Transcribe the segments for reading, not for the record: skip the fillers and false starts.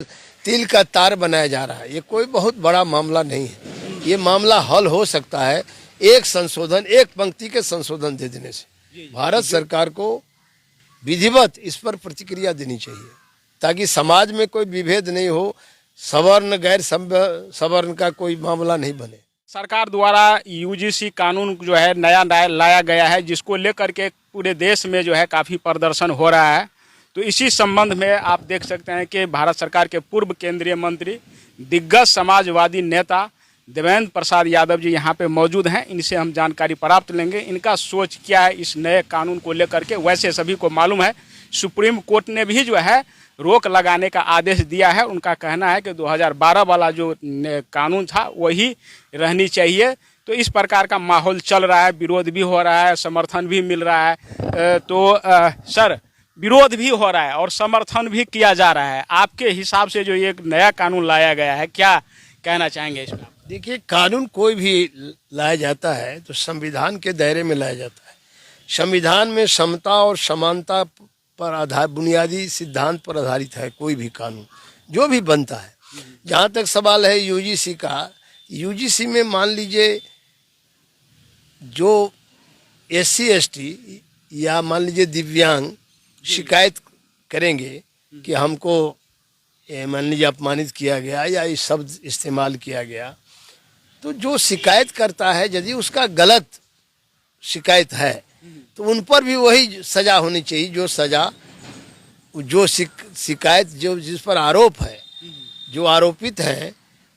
तिल का तार बनाया जा रहा है। ये कोई बहुत बड़ा मामला नहीं है। ये मामला हल हो सकता है एक संशोधन, एक पंक्ति के संशोधन दे देने से। भारत सरकार को विधिवत इस पर प्रतिक्रिया देनी चाहिए ताकि समाज में कोई विभेद नहीं हो, सवर्ण गैर सवर्ण का कोई मामला नहीं बने। सरकार द्वारा यूजीसी कानून जो है नया लाया गया है, जिसको लेकर के पूरे देश में जो है काफ़ी प्रदर्शन हो रहा है। तो इसी संबंध में आप देख सकते हैं कि भारत सरकार के पूर्व केंद्रीय मंत्री, दिग्गज समाजवादी नेता देवेंद्र प्रसाद यादव जी यहाँ पे मौजूद हैं। इनसे हम जानकारी प्राप्त लेंगे, इनका सोच क्या है इस नए कानून को लेकर के। वैसे सभी को मालूम है सुप्रीम कोर्ट ने भी जो है रोक लगाने का आदेश दिया है। उनका कहना है कि 2012 वाला जो कानून था वही रहनी चाहिए। तो इस प्रकार का माहौल चल रहा है, विरोध भी हो रहा है, समर्थन भी मिल रहा है। सर, विरोध भी हो रहा है और समर्थन भी किया जा रहा है। आपके हिसाब से जो ये नया कानून लाया गया है, क्या कहना चाहेंगे इसमें? देखिए, कानून कोई भी लाया जाता है तो संविधान के दायरे में लाया जाता है। संविधान में समता और समानता पर आधार बुनियादी सिद्धांत पर आधारित है कोई भी कानून जो भी बनता है। जहाँ तक सवाल है यूजीसी का, यूजीसी में मान लीजिए जो SC ST या मान लीजिए दिव्यांग शिकायत करेंगे कि हमको मान लीजिए अपमानित किया गया या ये शब्द इस्तेमाल किया गया, तो जो शिकायत करता है यदि उसका गलत शिकायत है तो उन पर भी वही सजा होनी चाहिए। जो सजा, जो शिकायत जो जिस पर आरोप है, जो आरोपित हैं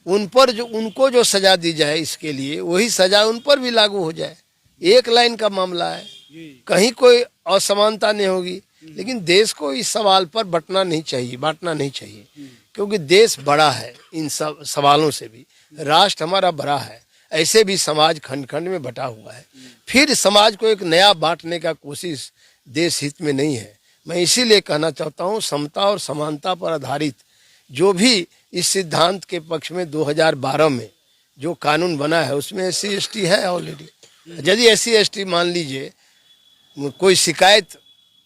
उन पर जो उनको जो सजा दी जाए, इसके लिए वही सजा उन पर भी लागू हो जाए। एक लाइन का मामला है, कहीं कोई असमानता नहीं होगी। लेकिन देश को इस सवाल पर बांटना नहीं चाहिए क्योंकि देश बड़ा है। इन सब सवालों से भी राष्ट्र हमारा बड़ा है, ऐसे भी समाज खंड खंड में बटा हुआ है। फिर समाज को एक नया बांटने का कोशिश देश हित में नहीं है। मैं इसीलिए कहना चाहता हूँ, समता और समानता पर आधारित जो भी इस सिद्धांत के पक्ष में 2012 में जो कानून बना है उसमें SC ST है ऑलरेडी। यदि SC ST मान लीजिए कोई शिकायत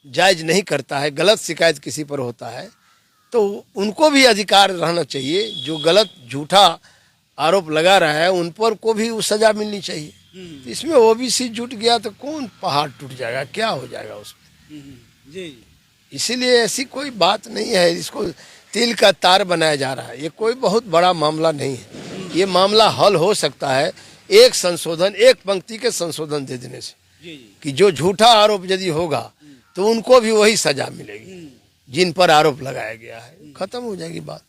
जायज नहीं करता है, गलत शिकायत किसी पर होता है, तो उनको भी अधिकार रहना चाहिए। जो गलत झूठा आरोप लगा रहा है उन पर को भी उस सजा मिलनी चाहिए। तो इसमें OBC जुट गया तो कौन पहाड़ टूट जाएगा, क्या हो जाएगा उसमें। इसीलिए ऐसी कोई बात नहीं है। इसको तिल का तार बनाया जा रहा है। ये कोई बहुत बड़ा मामला नहीं है। ये मामला हल हो सकता है एक संशोधन, एक पंक्ति के संशोधन दे देने से कि जो झूठा आरोप यदि होगा तो उनको भी वही सजा मिलेगी जिन पर आरोप लगाया गया है। खत्म हो जाएगी बात।